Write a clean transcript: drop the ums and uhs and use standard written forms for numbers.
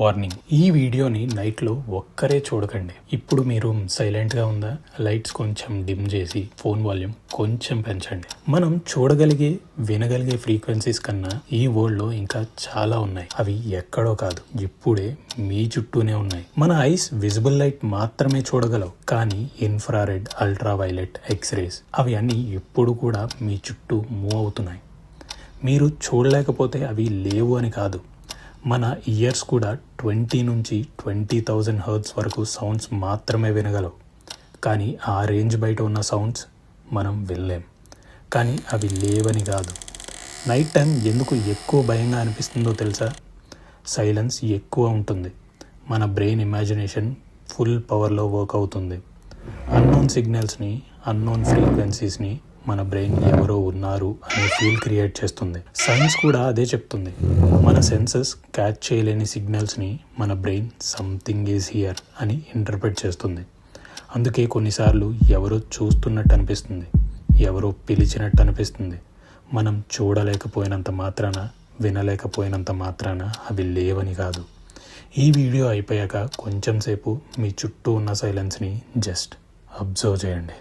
Warning, ఈ వీడియోని నైట్లో ఒక్కరే చూడకండి. ఇప్పుడు మీ రూమ్ సైలెంట్గా ఉందా? లైట్స్ కొంచెం డిమ్ చేసి ఫోన్ వాల్యూమ్ కొంచెం పెంచండి. మనం చూడగలిగే వినగలిగే ఫ్రీక్వెన్సీస్ కన్నా ఈ వరల్డ్లో ఇంకా చాలా ఉన్నాయి. అవి ఎక్కడో కాదు, ఇప్పుడే మీ చుట్టూనే ఉన్నాయి. మన ఐస్ విజిబుల్ లైట్ మాత్రమే చూడగలవు, కానీ ఇన్ఫ్రారెడ్, అల్ట్రావైలెట్, ఎక్స్రేస్ అవి అన్నీ ఎప్పుడు కూడా మీ చుట్టూ మూవ్ అవుతున్నాయి. మీరు చూడలేకపోతే అవి లేవు అని కాదు. మన ఇయర్స్ కూడా 20 నుంచి 20,000 హెర్ట్జ్ వరకు సౌండ్స్ మాత్రమే వినగలవు. కానీ ఆ రేంజ్ బయట ఉన్న సౌండ్స్ మనం వినలేం. కానీ అవి లేవని కాదు. నైట్ టైం ఎందుకు ఎక్కువ భయంగా అనిపిస్తుందో తెలుసా? సైలెన్స్ ఎక్కువ ఉంటుంది. మన బ్రెయిన్ ఇమాజినేషన్ ఫుల్ పవర్లో వర్క్ అవుతుంది. అన్నోన్ సిగ్నల్స్ని, అన్నోన్ ఫ్రీక్వెన్సీస్ని మన బ్రెయిన్ ఎవరో ఉన్నారు అనే ఫీల్ క్రియేట్ చేస్తుంది. సైన్స్ కూడా అదే చెప్తుంది. మన సెన్సెస్ క్యాచ్ చేయలేని సిగ్నల్స్ని మన బ్రెయిన్ సంథింగ్ ఈజ్ హియర్ అని ఇంటర్ప్రెట్ చేస్తుంది. అందుకే కొన్నిసార్లు ఎవరో చూస్తున్నట్టు అనిపిస్తుంది, ఎవరో పిలిచినట్టు అనిపిస్తుంది. మనం చూడలేకపోయినంత మాత్రాన, వినలేకపోయినంత మాత్రాన అవి లేవని కాదు. ఈ వీడియో అయిపోయాక కొంచెం సేపు మీ చుట్టూ ఉన్న సైలెన్స్ని జస్ట్ అబ్జర్వ్ చేయండి.